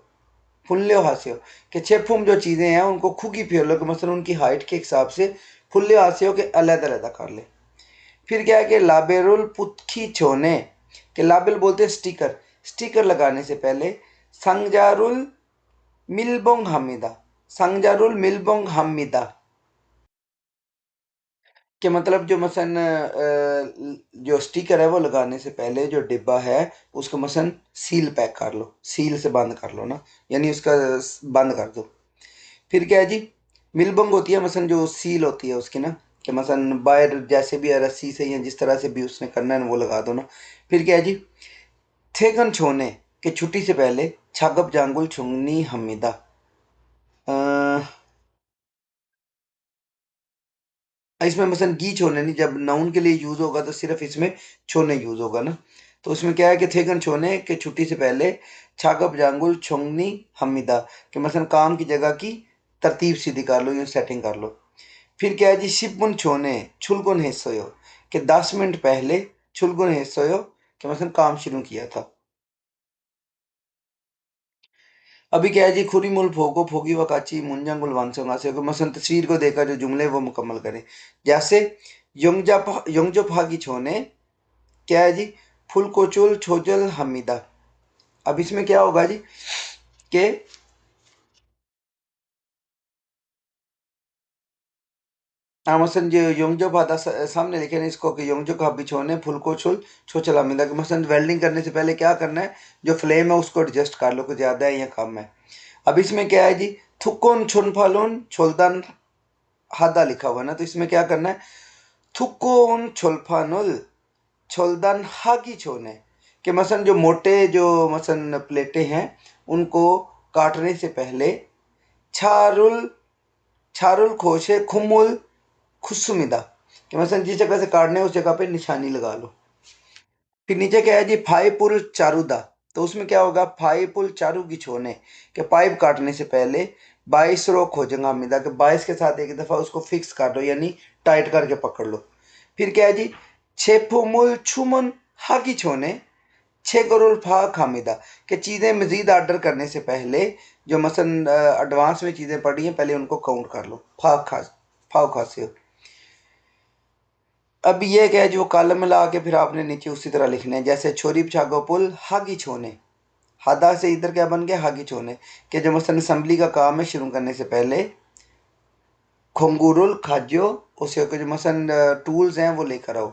Speaker 1: फुल्यो हास्यो कि छेफुम जो चीज़ें हैं उनको खुगी फ्योलो कि मतलब उनकी हाइट के हिसाब से फुल्यो हास्यो के अलग अलग कर ले। फिर क्या है कि लाबेरुल पुतखी छोने कि लाबेल बोलते हैं स्टिकर, स्टिकर लगाने से पहले संगजारुल मिलबोंग हमिदा, संगजारुल मिलबोंग हमिदा कि मतलब जो मसन जो स्टिकर है वो लगाने से पहले जो डिब्बा है उसको मसन सील पैक कर लो, सील से बंद कर लो ना, यानी उसका बंद कर दो। फिर क्या है जी, मिलबंग होती है मसन जो सील होती है उसकी ना, कि मसन बाहर जैसे भी है रस्सी से या जिस तरह से भी उसने करना है वो लगा दो ना। फिर क्या है जी, थेगन छोने कि छुट्टी से पहले छागप जांगुल छुंगनी हमिदा, इसमें मसन गी छोने नहीं, जब नाउन के लिए यूज होगा तो सिर्फ इसमें छोने यूज होगा ना। तो उसमें क्या है कि थेगन छोने के छुट्टी से पहले छागप जांगुल छोंगनी हमिदा कि मसन काम की जगह की तरतीब सीधी कर लो, यूँ सेटिंग कर लो। फिर क्या है जी, 10분 전에 출근했어요 कि 10 मिनट पहले 출근했어요 कि मसलन काम शुरू किया था। अभी क्या है जी, खुरीमुल फोको फोगी वकाची मुंजंगुल वांसोंगा से मसलन तस्वीर को देखकर जो जुमले वो मुकम्मल करें। जैसे योंगजो फागी छोने क्या है जी, फुलकोचुल छोजल हमीदा। अब इसमें क्या होगा जी कि मसलन जो योंगजो फादा सामने लिखे ना इसको कि योंगजो का हबी छोने फुलको छुल छोचल हमीदा कि मसलन वेल्डिंग करने से पहले क्या करना है, जो फ्लेम है उसको एडजस्ट कर लो कि ज़्यादा है या कम है। अब इसमें क्या है जी, थुक्कोन छुनफालोन छोलदान हादा लिखा हुआ ना, तो इसमें क्या करना है, थुक्कोन छोलफानुल छोलदान हागी छोने कि मसलन जो मोटे जो मसलन प्लेटें हैं उनको काटने से पहले छारुल छारुल खोशे खुमुल खुशुमिदा कि मसलन जिस जगह से काटने है उस जगह पे निशानी लगा लो। फिर नीचे क्या है जी, फाइपुल चारुदा, तो उसमें क्या होगा, फाइपुल चारू की छोने कि पाइप काटने से पहले 22 रो खोजेंगे हमीदा के 22 के साथ एक दफ़ा उसको फिक्स कर दो, यानी टाइट करके पकड़ लो। फिर क्या है जी, छेपुमुल छुमन हाकी छोने 6 करोड़ फा खामिदा कि चीज़ें मज़ीद ऑर्डर करने से पहले जो मसलन एडवांस में चीज़ें पड़ी हैं पहले उनको काउंट कर लो, फाव खासे हो। अब ये क्या है जो कॉलम में ला के फिर आपने नीचे उसी तरह लिखना है, जैसे छोरी छागो पुल हागी छोने, हादा से इधर क्या बन गया, हागी छोने कि जो मसलन असम्बली का काम है शुरू करने से पहले खोंगुरुल खाजो उसे जो मसलन टूल्स हैं वो लेकर आओ।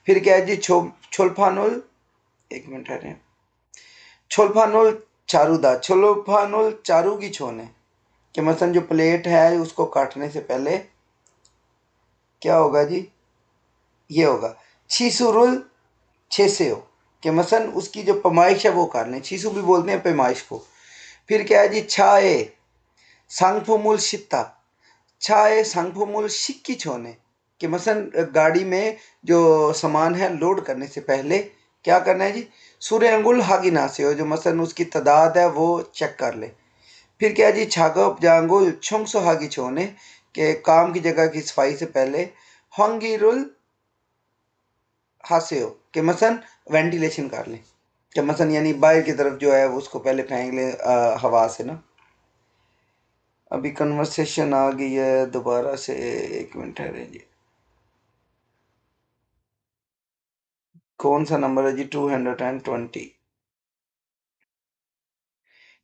Speaker 1: फिर क्या है जी, छोलफानुल, एक मिनट है, छोलफानुल चारूदा, छोलफानुल चारू की छोने कि मसलन जो प्लेट है उसको काटने से पहले क्या होगा जी, ये होगा छीसुरुल छेसेओ कि मसलन उसकी जो पैमाइश है वो कर लें, छीसू भी बोलते हैं पैमाइश को। फिर क्या है जी, छाए सांगफुमुल शित्ता, छाए सांगफुमुल शिक्की छोने कि मसलन गाड़ी में जो सामान है लोड करने से पहले क्या करना है जी, सूर्य अंगुल हागी नासे हो, जो मसलन उसकी तादाद है वो चेक कर ले। फिर क्या है जी, छागप जांगुल छुंगसो हागी छोने के काम की जगह की सफाई से पहले होंगीरुल हासे हो कि मसलन वेंटिलेशन कर लें कि मसलन यानी बाहर की तरफ जो है उसको पहले फेंक लें हवा से ना। अभी कन्वर्सेशन आ गई है दोबारा से, एक मिनट ठहरे जी, कौन सा नंबर है जी, 220।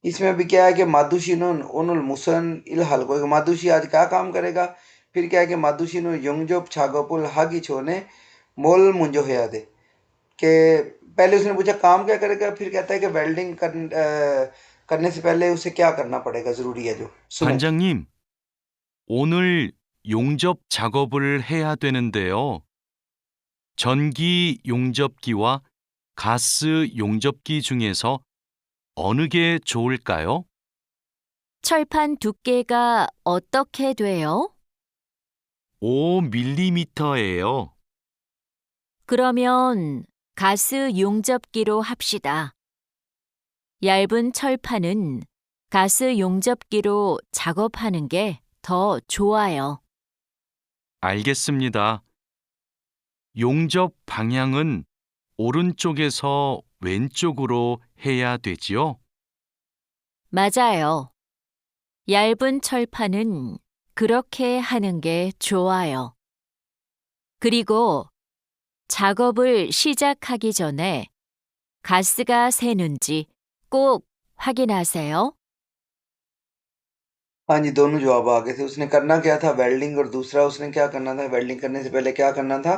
Speaker 1: इसमें अभी क्या है कि मादुशिनुन उनुल मुसन इल हलको, मादुशी आज क्या काम करेगा। फिर क्या है कि मादुशिनु योंगजोप छागोपुल हागी छोने मोल मुंजो हेया दे कि पहले उसने पूछा काम क्या करेगा, फिर कहता है कि करने से पहले उसे क्या करना पड़ेगा, ज़रूरी है जो सुने।
Speaker 4: 반장님, 오늘 용접 작업을 해야 되는데요. 전기 용접기와 가스 용접기 중에서 어느 게 좋을까요?
Speaker 5: 철판 두께가 어떻게 돼요?
Speaker 4: 5mm예요.
Speaker 5: 그러면 가스 용접기로 합시다. 얇은 철판은 가스 용접기로 작업하는 게 더 좋아요.
Speaker 4: 알겠습니다. 용접 방향은 오른쪽에서 왼쪽으로 해야 되지요?
Speaker 5: 맞아요. 얇은 철판은 그렇게 하는 게 좋아요. 그리고 작업을 시작하기 전에 가스가 새는지 꼭 확인하세요.
Speaker 1: हाँ जी, दोनों जवाब आ गए थे। उसने करना क्या था, वेल्डिंग, और दूसरा उसने क्या करना था, वेल्डिंग करने से पहले क्या करना था,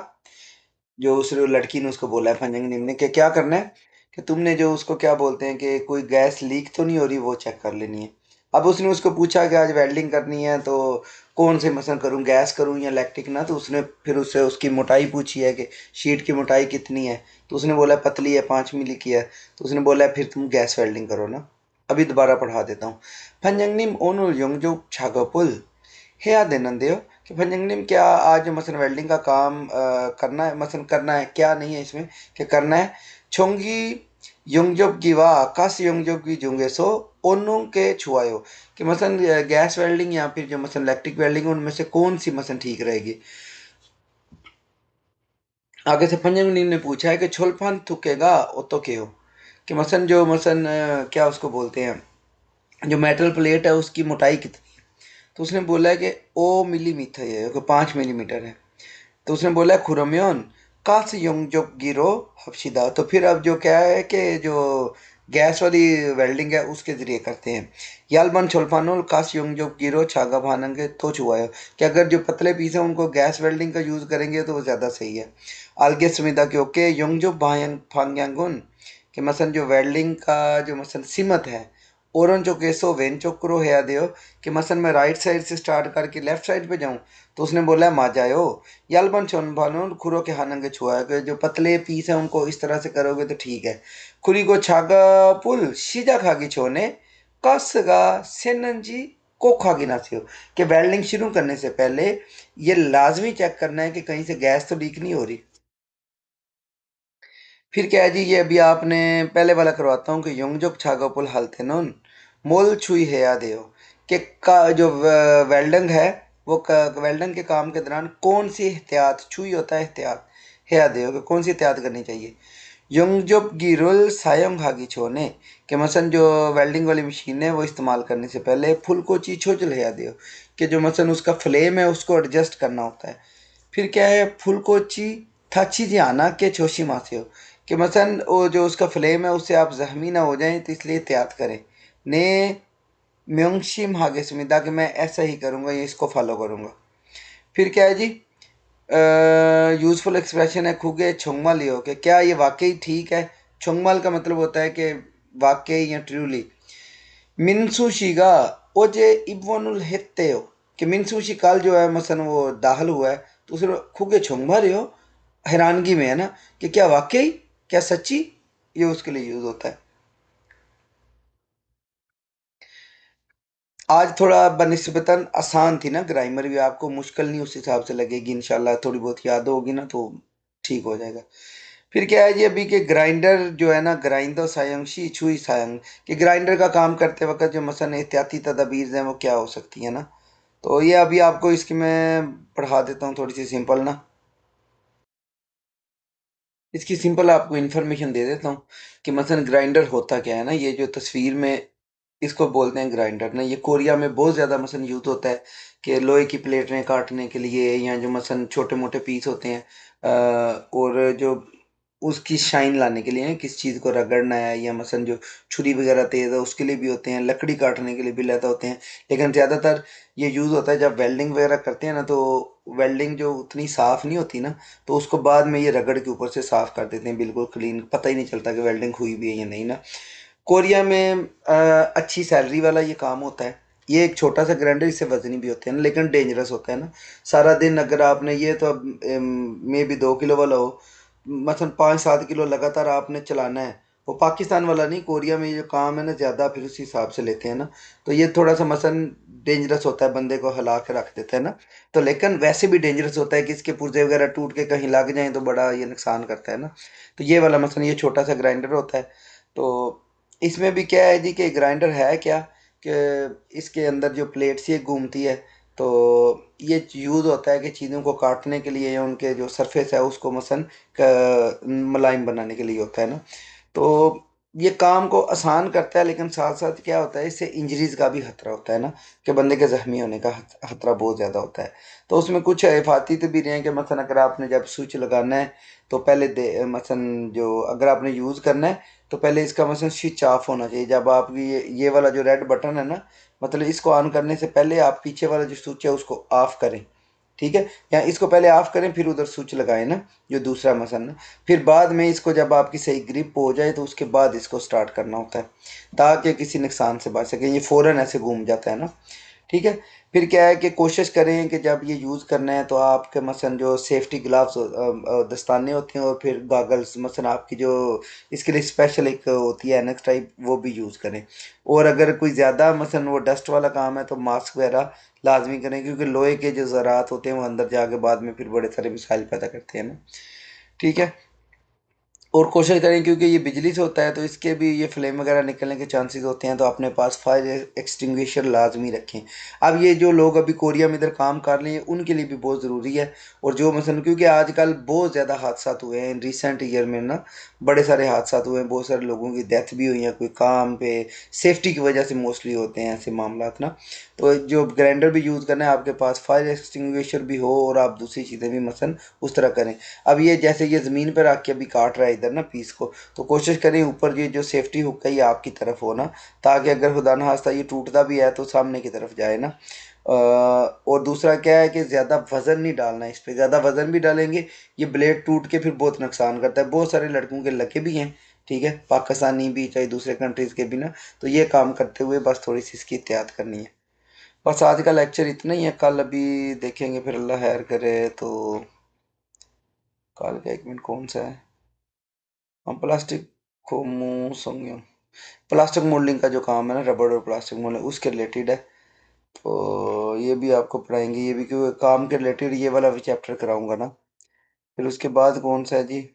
Speaker 1: जो उस लड़की ने उसको बोला है फंजंग निम ने कि क्या करना है कि तुमने जो उसको क्या बोलते हैं कि कोई गैस लीक तो नहीं हो रही, वो चेक कर लेनी है। अब उसने उसको पूछा कि आज वेल्डिंग करनी है तो कौन से मसलन करूं, गैस करूं या इलेक्ट्रिक ना, तो उसने फिर उससे उसकी मोटाई पूछी है कि शीट की मोटाई कितनी है, तो उसने बोला पतली है, 5 मिली की है, तो उसने बोला फिर तुम गैस वेल्डिंग करो ना। अभी दोबारा पढ़ा देता हूँ। फंजंगनिम ओनुल योंगजो छागोपुल हेया देनंदेयो कि फंजंगनिम क्या आज मसलन वेल्डिंग का काम करना है, मसलन करना है, क्या नहीं है इसमें कि करना है। छोंगी योंगजोब गिवा आकाश योंगजोब की जुंगे सो ओनों के छुआयो कि मसलन गैस वेल्डिंग या फिर जो मसलन इलेक्ट्रिक वेल्डिंग है उनमें से कौन सी मसलन ठीक रहेगी। आगे से पंजंग ने पूछा है कि छोलफान थुकेगा वो तो क्यों कि मसलन जो मसलन क्या उसको बोलते हैं जो मेटल प्लेट है उसकी मोटाई कितनी है। तो उसने बोला है कि ओ मिलीमीटर है कि 5 मिलीमीटर है। तो उसने बोला है खुरम्योन कास योंगजोक गिरो हफ्शिदा। तो फिर अब जो क्या है कि जो गैस वाली वेल्डिंग है उसके ज़रिए करते हैं। यालबन छोल्फानोल कास योंगजोक गिरो छागा भानंगे तो छुआयो कि अगर जो पतले पीस हैं उनको गैस वेल्डिंग का यूज़ करेंगे तो वो ज़्यादा सही है। आलगे सुमिदा के ओके योंगजोक भांग फांग्यांगुन कि मसलन जो वेल्डिंग का जो मसलन सिमत है ओरंचो केसो वेंचोक्रो है दियो कि मसलन मैं राइट साइड से स्टार्ट करके लेफ्ट साइड पे जाऊं। तो उसने बोला है मा जायो यालबन छोन खुरो के हानंगे छुआ कि जो पतले पीस हैं उनको इस तरह से करोगे तो ठीक है। खुरी को छागा पुल शीजा खागी छोने कसगा सेनंजी को खागी ना सियो कि वेल्डिंग शुरू करने से पहले ये लाजमी चेक करना है कि कहीं से गैस तो लीक नहीं हो रही। फिर क्या है जी ये अभी आपने पहले वाला करवाता हूँ कि योंगजोक छागोपुल हलते नोन मोल छुई है या देओ कि का जो वेल्डंग है वो वेल्डंग के काम के दौरान कौन सी एहतियात छुई होता है एहतियात है या देओ कि कौन सी एहतियात करनी चाहिए। योंगजोक गिरुल सायंग हागी छोने कि मसलन जो वेल्डिंग वाली मशीन है वो इस्तेमाल करने से पहले फुल को चीछो चल है देओ कि जो मसलन उसका फ्लेम है उसको एडजस्ट करना होता है। फिर क्या है फुल को ची थाची जी आना के छोशी मासे हो कि मसलन वो जो उसका फ्लेम है उससे आप जख्मी ना हो जाएं तो इसलिए एहतियात करें। ने म्योंगशिम हागे सुमिदा कि मैं ऐसा ही करूँगा या इसको फॉलो करूँगा। फिर क्या है जी यूज़फुल एक्सप्रेशन है खुगे छोंगमाल लियो कि क्या ये वाकई ठीक है। छोंगमाल का मतलब होता है कि वाकई या ट्रूली। मिनसूशीगा ओजे इब्वनुल हेत्ते हो कि मिनसूशी काल जो है मसलन वो दाखिल हुआ है तो उसे खुगे छोंगमा रहे हो हैरानगी में है ना कि क्या वाकई क्या सच्ची ये उसके लिए यूज़ होता है। आज थोड़ा बनिस्बतन आसान थी ना ग्रामर भी आपको मुश्किल नहीं उस हिसाब से लगेगी इंशाल्लाह थोड़ी बहुत याद होगी ना तो ठीक हो जाएगा। फिर क्या है जी अभी के ग्राइंडर जो है ना ग्राइंडो सायंग शी छुई सायंग कि ग्राइंडर का काम करते वक्त जो मसलन एहतियाती तदाबीर हैं वो क्या हो सकती है ना। तो ये अभी आपको इसकी मैं पढ़ा देता हूँ थोड़ी सी सिंपल ना। इसकी सिंपल आपको इन्फॉर्मेशन दे देता हूँ कि मसलन ग्राइंडर होता क्या है ना। ये जो तस्वीर में इसको बोलते हैं ग्राइंडर ना ये कोरिया में बहुत ज़्यादा मसलन यूज़ होता है कि लोहे की प्लेटें काटने के लिए या जो मसलन छोटे मोटे पीस होते हैं और जो उसकी शाइन लाने के लिए ना किस चीज़ को रगड़ना है या मसलन जो छुरी वगैरह तेज़ है उसके लिए भी होते हैं लकड़ी काटने के लिए भी लेता होते हैं। लेकिन ज़्यादातर ये यूज़ होता है जब वेल्डिंग वगैरह करते हैं ना तो वेल्डिंग जो उतनी साफ़ नहीं होती ना तो उसको बाद में ये रगड़ के ऊपर से साफ़ कर देते हैं बिल्कुल क्लीन पता ही नहीं चलता कि वेल्डिंग हुई भी है या नहीं ना। कोरिया में अच्छी सैलरी वाला ये काम होता है। ये एक छोटा सा ग्राइंडर इससे वजनी भी होते हैं ना लेकिन डेंजरस होता है ना। सारा दिन अगर आपने ये तो अब मे भी 2 किलो वाला हो मसलन 5-7 किलो लगातार आपने चलाना है। वो पाकिस्तान वाला नहीं कोरिया में ये जो काम है ना ज़्यादा फिर उसी हिसाब से लेते हैं ना। तो ये थोड़ा सा मसलन डेंजरस होता है बंदे को हिला के रख देता है ना। तो लेकिन वैसे भी डेंजरस होता है कि इसके पुर्जे वगैरह टूट के कहीं लग जाएं तो बड़ा ये नुकसान करता है ना। तो ये वाला मसलन ये छोटा सा ग्राइंडर होता है। तो इसमें भी क्या है जी कि ग्राइंडर है क्या कि इसके अंदर जो प्लेट सी घूमती है तो ये यूज़ होता है कि चीज़ों को काटने के लिए या उनके जो सरफेस है उसको मसलन मुलायम बनाने के लिए होता है ना। तो ये काम को आसान करता है लेकिन साथ साथ क्या होता है इससे इंजरीज का भी खतरा होता है ना कि बंदे के ज़ख्मी होने का खतरा बहुत ज़्यादा होता है। तो उसमें कुछ हिफाती तदबीरें हैं कि मसलन अगर आपने जब स्विच लगाना है तो पहले मसलन जो अगर आपने यूज़ करना है तो पहले इसका मसलन स्विच ऑफ होना चाहिए। जब आपकी ये वाला जो रेड बटन है ना मतलब इसको ऑन करने से पहले आप पीछे वाला जो स्विच है उसको ऑफ करें। ठीक है या इसको पहले ऑफ करें फिर उधर स्विच लगाएं ना जो दूसरा मसलन ना। फिर बाद में इसको जब आपकी सही ग्रिप हो जाए तो उसके बाद इसको स्टार्ट करना होता है ताकि किसी नुकसान से बच सके। ये फ़ौरन ऐसे घूम जाता है ना। ठीक है। फिर क्या है कि कोशिश करें कि जब ये यूज़ करना है तो आपके मसलन जो सेफ्टी ग्लव्स दस्ताने होते हैं और फिर गॉगल्स मसलन आपकी जो इसके लिए स्पेशल एक होती है एनएक्स टाइप वो भी यूज़ करें। और अगर कोई ज़्यादा मसलन वो डस्ट वाला काम है तो मास्क वगैरह लाजमी करें क्योंकि लोहे के जो ज़रात होते हैं वो अंदर जाके बाद में फिर बड़े सारे मिसाइल पैदा करते हैं ना। ठीक है। और कोशिश करें, क्योंकि ये बिजली से होता है तो इसके भी ये फ्लेम वगैरह निकलने के चांसेस होते हैं, तो अपने पास फायर एक्सटिंग्विशर लाजमी रखें। अब ये जो लोग अभी कोरिया में इधर काम कर रहे हैं उनके लिए भी बहुत ज़रूरी है। और जो मसलन, क्योंकि आजकल बहुत ज़्यादा हादसा हुए हैं रिसेंट ईयर में ना, बड़े सारे हादसा हुए हैं, बहुत सारे लोगों की डेथ भी हुई है, कोई काम पे सेफ्टी की वजह से मोस्टली होते हैं ऐसे मामला ना। तो जो ग्राइंडर भी यूज़ करना है, आपके पास फायर एक्सटिंग्विशर भी हो और आप दूसरी चीज़ें भी मसलन उस तरह करें। अब ये जैसे ये ज़मीन पर रख के अभी काट रहा है इधर ना पीस को, तो कोशिश करें ऊपर ये जो सेफ्टी हुक है ये आपकी तरफ हो ना, ताकि अगर खुदा न खास्ता ये टूटता भी है तो सामने की तरफ जाए ना। और दूसरा क्या है कि ज़्यादा वज़न नहीं डालना है इस पर, ज़्यादा वज़न भी डालेंगे ये ब्लेड टूट के फिर बहुत नुकसान करता है। बहुत सारे लड़कों के लगे भी हैं, ठीक है, पाकिस्तानी भी चाहे दूसरे कंट्रीज़ के भी ना। तो ये काम करते हुए बस थोड़ी सी इसकी एहतियात करनी है। बस आज का लेक्चर इतना ही है, कल अभी देखेंगे फिर अल्लाह खैर करे तो। कल का एक मिनट कौन सा है? हम प्लास्टिक को मुंह संगे प्लास्टिक मोल्डिंग का जो काम है ना, रबड़ और प्लास्टिक मोल्डिंग उसके रिलेटेड है। तो ये भी आपको पढ़ाएंगे, ये भी क्योंकि काम के रिलेटेड ये वाला भी चैप्टर कराऊंगा ना। फिर उसके बाद कौन सा है जी?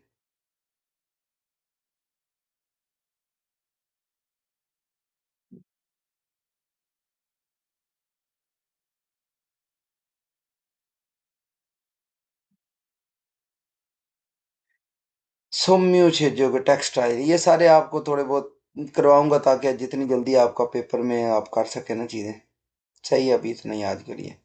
Speaker 1: सोम्यू छेजोगे टेक्सटाइल, ये सारे आपको थोड़े बहुत करवाऊंगा ताकि जितनी जल्दी आपका पेपर में आप कर सके ना चीज़ें। सही है, अभी इतना याद करिए।